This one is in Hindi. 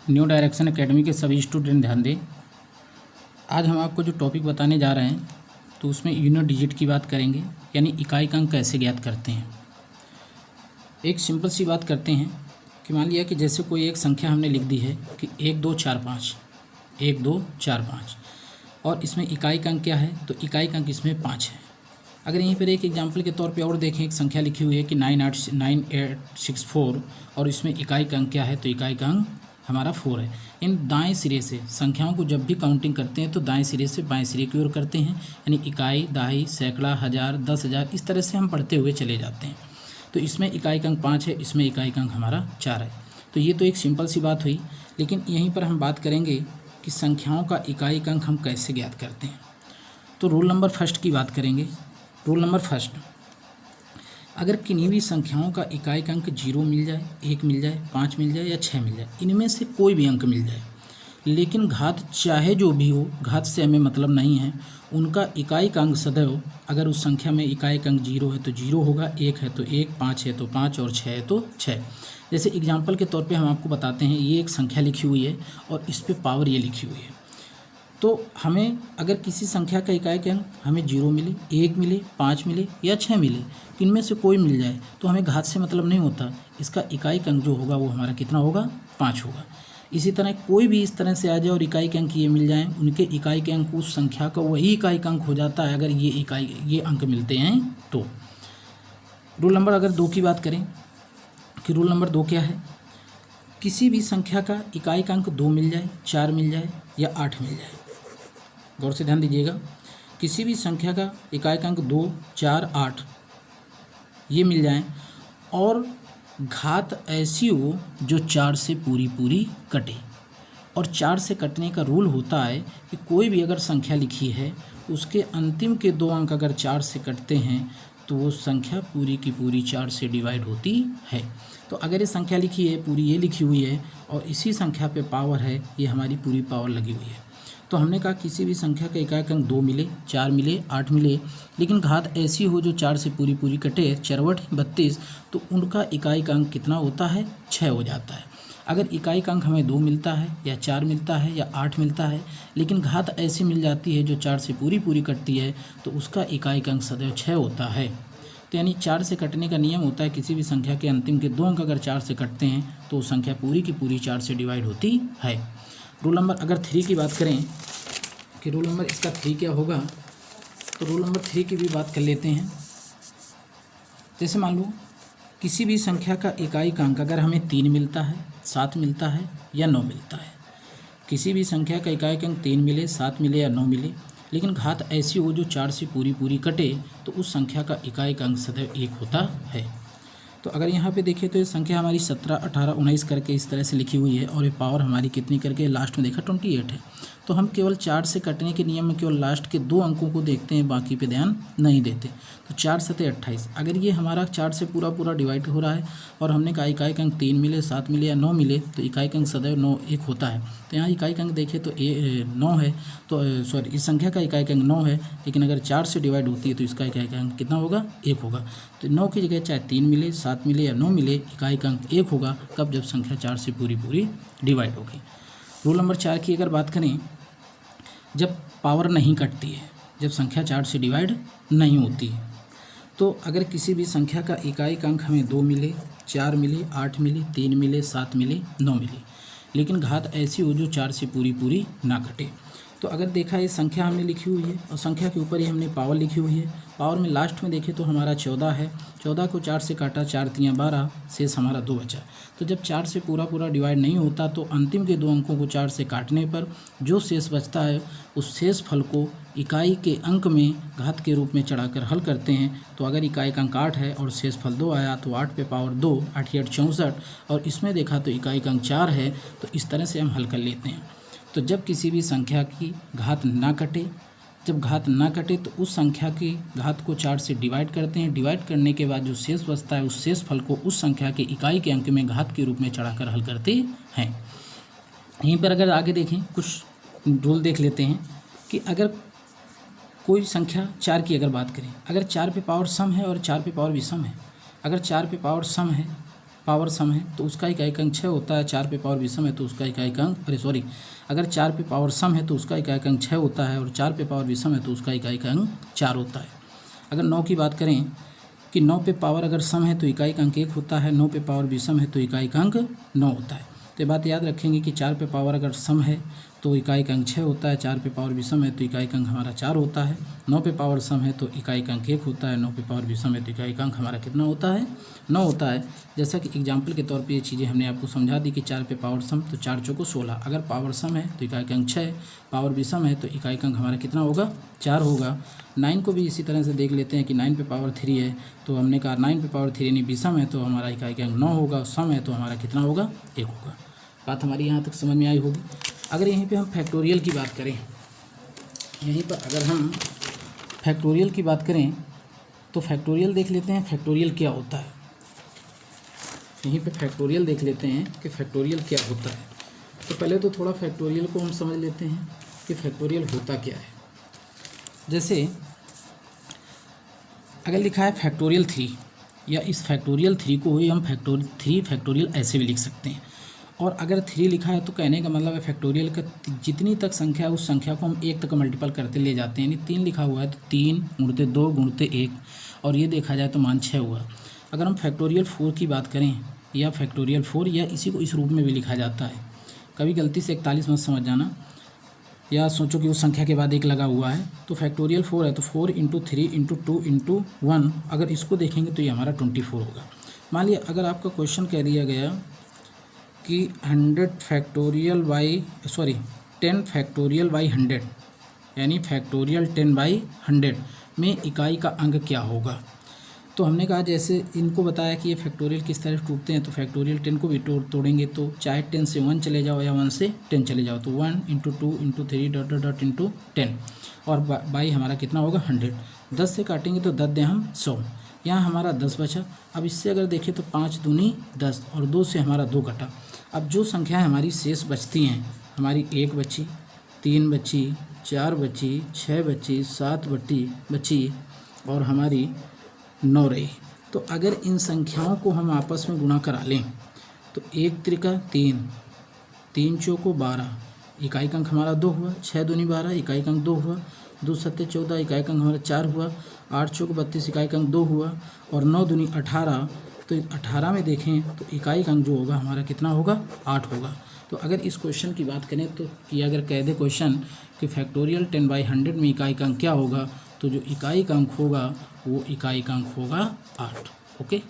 न्यू डायरेक्शन एकेडमी के सभी स्टूडेंट ध्यान दें। आज हम आपको जो टॉपिक बताने जा रहे हैं तो उसमें यूनिट डिजिट की बात करेंगे, यानी इकाई का अंक कैसे ज्ञात करते हैं। एक सिंपल सी बात करते हैं कि मान लिया कि जैसे कोई एक संख्या हमने लिख दी है कि 1 2 4 5 1 2 4 5 और इसमें इकाई का अंक क्या है, तो इकाई का अंक इसमें 5 है। अगर यहीं पर एक एग्जाम्पल के तौर पे और देखें, एक संख्या लिखी हुई है कि 9864 और इसमें इकाई का अंक क्या है, तो इकाई का अंक हमारा 4 है। इन दाएं सिरे से संख्याओं को जब भी काउंटिंग करते हैं तो दाएं सिरे से बाएं सिरे की ओर करते हैं, यानी इकाई, दहाई, सैकड़ा, हज़ार, 10,000 इस तरह से हम पढ़ते हुए चले जाते हैं। तो इसमें इकाई का अंक 5 है, इसमें इकाई का अंक हमारा 4 है। तो ये तो एक सिंपल सी बात हुई, लेकिन यहीं पर हम बात करेंगे कि संख्याओं का इकाई का अंक हम कैसे ज्ञात करते हैं। तो रूल नंबर फर्स्ट की बात करेंगे। रूल नंबर फर्स्ट, अगर किन्हीं भी संख्याओं का इकाई का अंक 0 मिल जाए, 1 मिल जाए, 5 मिल जाए या 6 मिल जाए, इनमें से कोई भी अंक मिल जाए, लेकिन घात चाहे जो भी हो, घात से हमें मतलब नहीं है, उनका इकाई का अंक सदैव, अगर उस संख्या में इकाई का अंक 0 है तो 0 होगा, 1 है तो 1, 5 है तो 5 और 6 है तो 6। जैसे एग्जाम्पल के तौर पे हम आपको बताते हैं, ये एक संख्या लिखी हुई है और इस पर पावर ये लिखी हुई है। तो हमें अगर किसी संख्या का इकाई का अंक हमें 0 मिले, 1 मिले, 5 मिले या 6 मिले, इनमें से कोई मिल जाए, तो हमें घात से मतलब नहीं होता, इसका इकाई का अंक जो होगा वो हमारा कितना होगा, 5 होगा। इसी तरह कोई भी इस तरह से आ जाए और इकाई के अंक ये मिल जाएं, उनके इकाई के अंक उस संख्या का वही इकाई का अंक हो जाता है अगर ये अंक मिलते हैं तो। रूल नंबर अगर 2 की बात करें कि रूल नंबर 2 क्या है, किसी भी संख्या का इकाई का अंक 2 मिल जाए, 4 मिल जाए या 8 मिल जाए, गौर से ध्यान दीजिएगा, किसी भी संख्या का इकाई का अंक 2, 4, 8 ये मिल जाएं और घात ऐसी हो जो 4 से पूरी कटे। और 4 से कटने का रूल होता है कि कोई भी अगर संख्या लिखी है उसके अंतिम के 2 अंक अगर 4 से कटते हैं तो वो संख्या पूरी की पूरी 4 से डिवाइड होती है। तो अगर ये संख्या लिखी है पूरी ये लिखी हुई है और इसी संख्या पे पावर है, ये हमारी पूरी पावर लगी हुई है। तो हमने कहा किसी भी संख्या का इकाई का अंक 2 मिले, 4 मिले, 8 मिले, लेकिन घात ऐसी हो जो 4 से पूरी कटे, चरवट 32, तो उनका इकाई का अंक कितना होता है, 6 हो जाता है। अगर इकाई का अंक हमें 2 मिलता है या 4 मिलता है या 8 मिलता है, लेकिन घात ऐसी मिल जाती है जो 4 से पूरी कटती है, तो उसका इकाई का अंक सदैव 6 होता है। तो यानी 4 से कटने का नियम होता है, किसी भी संख्या के अंतिम के 2 अंक अगर 4 से कटते हैं तो संख्या पूरी की पूरी 4 से डिवाइड होती है। रूल नंबर अगर 3 की बात करें कि रूल नंबर इसका 3 क्या होगा, तो रूल नंबर 3 की भी बात कर लेते हैं। जैसे मान लो किसी भी संख्या का इकाई का अंक अगर हमें 3 मिलता है, 7 मिलता है या 9 मिलता है, किसी भी संख्या का इकाई का अंक 3 मिले, 7 मिले या 9 मिले, लेकिन घात ऐसी हो जो 4 से पूरी कटे, तो उस संख्या का इकाई का अंक सदैव 1 होता है। तो अगर यहाँ पे देखें तो ये संख्या हमारी 17, 18, 19 करके इस तरह से लिखी हुई है और ये पावर हमारी कितनी करके लास्ट में देखा 28 है। तो हम केवल 4 से कटने के नियम में केवल लास्ट के 2 अंकों को देखते हैं, बाकी पे ध्यान नहीं देते। तो 4 7 28, अगर ये हमारा 4 से पूरा डिवाइड हो रहा है और हमने कहा इकाई का अंक 3 मिले, 7 मिले या 9 मिले, तो इकाई का अंक सदैव 9 1 होता है। तो यहाँ इकाई का अंक देखें तो 9 है, तो सॉरी इस संख्या का इकाई का अंक 9 है, लेकिन अगर 4 से डिवाइड होती है तो इसका इकाई का अंक कितना होगा, 1 होगा। तो 9 की जगह चाहे 3 मिले, 7 मिले या 9 मिले, इकाई का अंक 1 होगा। कब, जब संख्या 4 से पूरी डिवाइड होगी। रूल नंबर 4 की अगर बात करें, जब पावर नहीं कटती है, जब संख्या 4 से डिवाइड नहीं होती है, तो अगर किसी भी संख्या का इकाई का अंक हमें 2 मिले, 4 मिले, 8 मिले, 3 मिले, 7 मिले, 9 मिले, लेकिन घात ऐसी हो जो 4 से पूरी ना कटे, तो अगर देखा ये संख्या हमने लिखी हुई है और संख्या के ऊपर ही हमने पावर लिखी हुई है, पावर में लास्ट में देखें तो हमारा 14 है, 14 को 4 से काटा, 4 3 12, शेष हमारा 2 बचा। तो जब 4 से पूरा डिवाइड नहीं होता तो अंतिम के 2 अंकों को 4 से काटने पर जो शेष बचता है उस शेष फल को इकाई के अंक में घात के रूप में चढ़ाकर हल करते हैं। तो अगर इकाई का अंक 8 है और शेष फल 2 आया तो 8 पे पावर 2, 8 8 64, और इसमें देखा तो इकाई का अंक 4 है, तो इस तरह से हम हल कर लेते हैं। तो जब किसी भी संख्या की घात ना कटे, जब घात ना कटे तो उस संख्या की घात को 4 से डिवाइड करते हैं। डिवाइड करने के बाद जो शेष बचता है उस शेष फल को उस संख्या के इकाई के अंक में घात के रूप में चढ़ाकर हल करते हैं। यहीं पर अगर आगे देखें, कुछ रूल देख लेते हैं कि अगर कोई संख्या 4 की अगर बात करें, अगर 4 पे पावर सम है और 4 पे पावर विषम है, अगर 4 पे पावर सम है पावर सम है तो उसका इकाइक अंक 6 होता है, 4 पे पावर विषम है तो उसका इकाइक अंक अगर 4 पे पावर सम है तो उसका इकाइक अंक 6 होता है और 4 पे पावर विषम है तो उसका इकाइक अंक 4 होता है। अगर 9 की बात करें कि 9 पे पावर अगर सम है तो इकाइक अंक 1 होता है, 9 पे पावर विषम है तो इकाइक अंक 9 होता है। तो ये बात याद रखेंगे कि 4 पे पावर अगर सम है तो इकाइक अंक 6 होता है, 4 पे पावर विषम है तो इकाइक अंक हमारा 4 होता है, 9 पे पावर सम है तो इकाइक अंक 1 होता है, 9 पे पावर विषम है तो इकाइक अंक हमारा कितना होता है 9 होता है। जैसा कि एग्जाम्पल के तौर पे ये चीज़ें हमने आपको समझा दी कि 4 पे पावर सम तो 4 चौको 16, अगर पावर सम है तो इकाइक अंक 6, पावर विषम है तो इकाइक अंक हमारा कितना होगा 4 होगा। 9 को भी इसी तरह से देख लेते हैं कि 9 पे पावर 3 है तो हमने कहा 9 पे पावर 3 यानी विषम है तो हमारा इकाइक अंक 9 होगा, सम है तो हमारा कितना होगा 1 होगा। बात हमारी यहाँ तक समझ में आई होगी। अगर यहीं पे हम फैक्टोरियल की बात करें, यहीं पर अगर हम फैक्टोरियल की बात करें तो फैक्टोरियल देख लेते हैं फैक्टोरियल क्या होता है। यहीं पे फैक्टोरियल देख लेते हैं कि फैक्टोरियल क्या होता है। तो पहले तो थोड़ा फैक्टोरियल को हम समझ लेते हैं कि फैक्टोरियल होता क्या है। जैसे अगर लिखा है फैक्टोरियल 3 या इस फैक्टोरियल 3 को ही हम फैक्टोरियल ऐसे भी लिख सकते हैं। और अगर 3 लिखा है तो कहने का मतलब है फैक्टोरियल का जितनी तक संख्या है उस संख्या को हम 1 तक मल्टीपल करते ले जाते हैं। यानी 3 लिखा हुआ है तो 3 गुणते 2 गुणते 1 और ये देखा जाए तो मान 6 हुआ। अगर हम फैक्टोरियल 4 की बात करें या फैक्टोरियल 4 या इसी को इस रूप में भी लिखा जाता है, कभी गलती से 41 मत समझ जाना या सोचो कि उस संख्या के बाद 1 लगा हुआ है। तो फैक्टोरियल 4 है तो 4 × 3 × 2 × 1 अगर इसको देखेंगे तो ये हमारा 24 होगा। मान लिया अगर आपका क्वेश्चन कह दिया गया कि 10 फैक्टोरियल बाई 100 यानी फैक्टोरियल 10/100 में इकाई का अंक क्या होगा। तो हमने कहा जैसे इनको बताया कि ये फैक्टोरियल किस तरह टूटते हैं तो फैक्टोरियल 10 को भी तोड़ेंगे तो चाहे 10 से 1 चले जाओ या 1 से 10 चले जाओ तो 1 × 2 × 3 ... × 10 और बाई हमारा कितना होगा 100। 10 से काटेंगे तो 10 दें हम 100, यहाँ हमारा 10 बचा। अब इससे अगर देखें तो 5 दूनी 10 और 2 से हमारा 2 कटा। अब जो संख्या हमारी शेष बचती हैं, हमारी 1 बची, 3 बची, 4 बची, 6 बची, 7 बची और हमारी 9 रही। तो अगर इन संख्याओं को हम आपस में गुणा करा लें तो 1 त्रिका 3, 3 चौको 12, इकाई अंक हमारा 2 हुआ, 6 दूनी 12, इकाई अंक 2 हुआ, 2 सत्ते 14, इकाई अंक हमारा 4 हुआ, 8 चौको 32, इकाई अंक 2 हुआ और 9 दूनी 18। तो 18 में देखें तो इकाई अंक जो होगा हमारा कितना होगा 8 होगा। तो अगर इस क्वेश्चन की बात करें तो कि अगर कह दे क्वेश्चन कि फैक्टोरियल 10/100 में इकाई अंक क्या होगा तो जो इकाई अंक होगा वो इकाई अंक होगा 8। ओके।